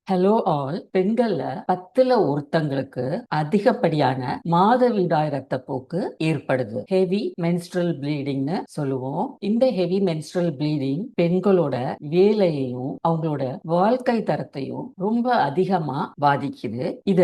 Hello all. பெண்கள்ல 10ல ஒருத்தங்களுக்கு அதிகப்படியான மாதவிடாய் ரத்தப்போக்கு ஏற்படுது. ஹெவி மென்ஸ்ட்ரல் ப்ளீடிங்னு சொல்லுவோம். இந்த ஹெவி மென்ஸ்ட்ரல் ப்ளீடிங் பெண்களோட வேலையையும் அவங்களோட வாழ்க்கை தரத்தையும் ரொம்ப அதிகமா பாதிக்குது. இத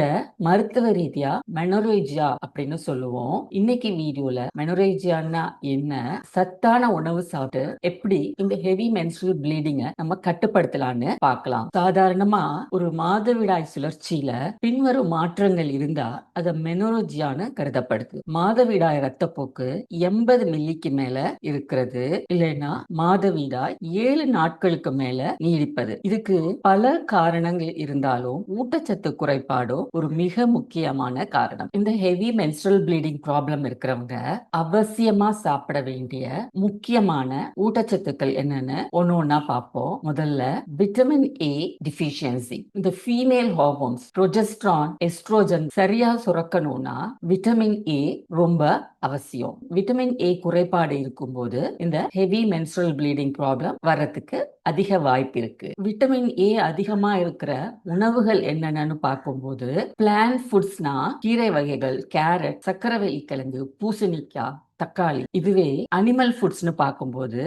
மருத்துவ ரீதியா மெனோரேஜியா அப்படின்னு சொல்லுவோம். இன்னைக்கு வீடியோல மெனோரேஜியான்னா என்ன, சத்தான உணவு சாப்பிட்டு எப்படி இந்த ஹெவி மென்ஸ்ட்ரல் ப்ளீடிங்க நம்ம கட்டுப்படுத்தலாம்னு பார்க்கலாம். சாதாரணமா ஒரு மாதவிடாய் சுழற்சியில பின்வரும் மாற்றங்கள் இருந்தா அத மெனோரேஜியான்னு கருதப்படுது. மாதவிடாய் ரத்தப்போக்கு 80 மில்லிக்கு மேல இருக்கிறது, இல்லைன்னா மாதவிடாய் 7 நாட்களுக்கு மேல நீடிப்பது. இதுக்கு பல காரணங்கள் இருந்தாலும் ஊட்டச்சத்து குறைபாடும் ஒரு மிக முக்கியமான காரணம். இந்த ஹெவி மென்ஸ்ட்ரல் ப்ளீடிங் ப்ராப்ளம் இருக்கிறவங்க அவசியமா சாப்பிட வேண்டிய முக்கியமான ஊட்டச்சத்துக்கள் என்னன்னு ஒண்ணு பார்ப்போம். முதல்ல விட்டமின் ஏ டிஃபிஷியன்சி. இந்த ஃபீமேல் ஹார்மோன்ஸ் ப்ரொஜெஸ்ட்ரான், எஸ்ட்ரோஜன் சரியா சுரக்கணும்னா விட்டமின் ஏ ரொம்ப அவசியம். விட்டமின் ஏ குறைபாடு இருக்கும்போது இந்த ஹெவி மென்ஸ்ட்ரல் ப்ளீடிங் ப்ராப்ளம் வர்றதுக்கு அதிக வாய்ப்பு இருக்கு. விட்டமின் ஏ அதிகமா இருக்கிற உணவுகள் என்னென்னு பார்க்கும்போது பிளான்ட் ஃபுட்ஸ்னா கீரை வகைகள், கேரட், சக்கரவள்ளி கிழங்கு, பூசணிக்காய், தக்காளி. இதுவே அனிமல் ஃபுட்ஸ்னு பார்க்கும்போது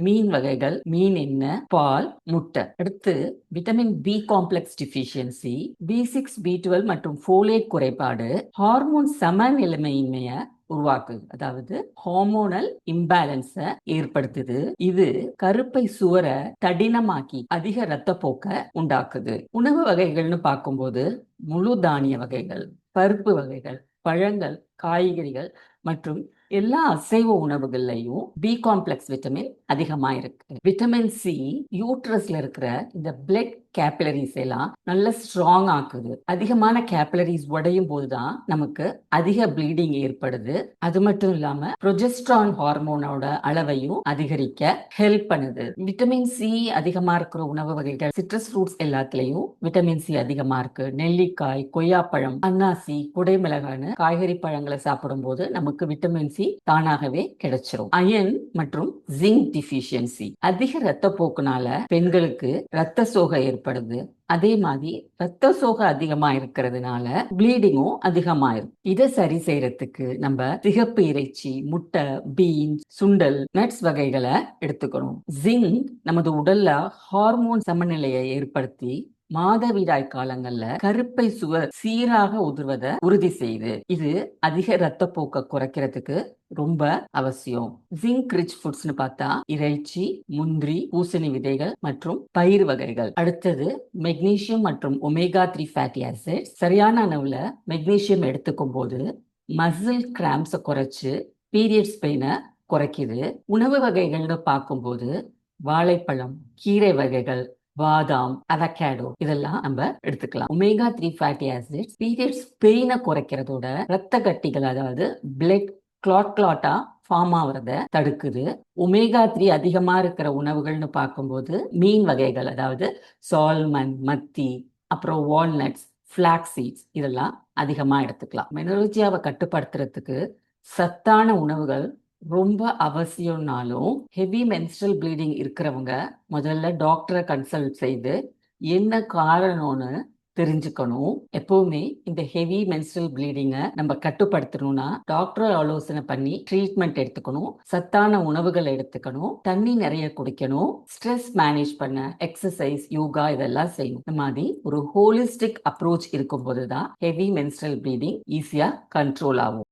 மீன் வகைகள், மீன் எண்ணெய், பால், முட்டை. அடுத்து vitamin B complex deficiency, B6, B12 மற்றும் ஃபோலேட் குறைபாடு ஹார்மோன் சமநிலைமையின்மைய உருவாக்குது. அதாவது ஹார்மோனல் இம்பேலன்ஸ ஏற்படுத்துது. இது கருப்பை சுவரை தடினமாக்கி அதிக ரத்தப்போக்க உண்டாக்குது. உணவு வகைகள்னு பார்க்கும்போது முழு தானிய வகைகள், பருப்பு வகைகள், பழங்கள், காய்கறிகள் மற்றும் எல்லா அசைவ உணவுகள்லையும் பி காம்ப்ளெக்ஸ் விட்டமின் அதிகமா இருக்கு. விட்டமின் சி யூட்ரஸ்ல இருக்கிற இந்த பிளட் கேபிலரிஸ் எல்லாம் நல்ல ஸ்ட்ராங் ஆக்குது. அதிகமான கேபிலரிஸ் உடையும் போதுதான் நமக்கு அதிக ப்ளீடிங் ஏற்படுது. அது மட்டும் இல்லாம ப்ரொஜெஸ்ட்ரான் ஹார்மோனோட அளவையும் அதிகரிக்க ஹெல்ப் பண்ணுது. விட்டமின் சி அதிகமா இருக்கிற உணவு வகைகள், சிட்ரஸ் ஃப்ரூட்ஸ் எல்லாத்துலயும் விட்டமின் சி அதிகமா இருக்கு. நெல்லிக்காய், கொய்யாப்பழம், அன்னாசி, குடைமிளகான்னு காய்கறி பழங்களை சாப்பிடும் போது நமக்கு விட்டமின் சி தானாகவே கிடைச்சிரும். அயன் மற்றும் ஜிங்க் டிஃபிஷியன்சி, அதிக ரத்தப்போக்குனால பெண்களுக்கு ரத்த சோகை ஏற்படுது. அதே மாதிரி ரத்த சோகை அதிகமா இருக்கிறதுனால ப்ளீடிங்கும் அதிகமா இருக்கும். இதை சரி செய்யறதுக்கு நம்ம சிகப்பு இறைச்சி, முட்டை, பீன்ஸ், சுண்டல், நட்ஸ் வகைகளை எடுத்துக்கணும். ஜிங்க் நமது உடல்ல ஹார்மோன் சமநிலையை ஏற்படுத்தி மாதவிடாய் காலங்கள்ல கருப்பை சுவர் சீராக உதிர்வதை உறுதி செய்யுது. இது அதிக ரத்தப்போக்க குறைக்கிறதுக்கு ரொம்ப அவசியம். ஜிங்க் ரிச் ஃபுட்ஸ்னு பார்த்தா இறைச்சி, முந்திரி, பூசணி விதைகள் மற்றும் பயிர் வகைகள். அடுத்தது மெக்னீசியம் மற்றும் ஒமேகா 3 ஃபேட்டி ஆசிட்ஸ். சரியான அளவுல மெக்னீசியம் எடுத்துக்கும் போது மசில் கிராம்ஸை குறைச்சு பீரியட்ஸ் பெயினை குறைக்குது. உணவு வகைகள்னு பார்க்கும்போது வாழைப்பழம், கீரை வகைகள், பாதாம், அவகேடோ இதெல்லாம் நம்ம எடுத்துக்கலாம். ஒமேகா 3 ஃபேட்டி ஆசிட்ஸ் பீரியட்ஸ் பெயினை குறைக்கிறதோட ரத்த கட்டிகள், அதாவது பிளட் கிளாட்டா ஃபார்ம் ஆகுறத தடுக்குது. ஒமேகா 3 அதிகமா இருக்கிற உணவுகள்னு பார்க்கும்போது மீன் வகைகள், அதாவது சால்மன், மத்தி, அப்புறம் வால்நட்ஸ், ஃபிளாக்ஸ் சீட்ஸ் இதெல்லாம் அதிகமா எடுத்துக்கலாம். மெனோரேஜியாவை கட்டுப்படுத்துறதுக்கு சத்தான உணவுகள் ரொம்ப அவசியம்னாலும் ஹெவி மென்ஸ்ட்ரல் ப்ளீடிங் இருக்கிறவங்க முதல்ல டாக்டரை கன்சல்ட் செய்து என்ன காரணம்னு தெரிஞ்சுக்கணும். எப்பவுமே இந்த ஹெவி மென்ஸ்ட்ரல் ப்ளீடிங்கை நம்ம கட்டுப்படுத்தணும்னா டாக்டர் ஆலோசனை பண்ணி ட்ரீட்மெண்ட் எடுத்துக்கணும். சத்தான உணவுகள் எடுத்துக்கணும். தண்ணி நிறைய குடிக்கணும். ஸ்ட்ரெஸ் மேனேஜ் பண்ண எக்ஸசைஸ், யோகா இதெல்லாம் செய்யணும். இந்த மாதிரி ஒரு ஹோலிஸ்டிக் அப்ரோச் இருக்கும்போது தான் ஹெவி மென்ஸ்ட்ரல் ப்ளீடிங் ஈஸியா கண்ட்ரோல் ஆகும்.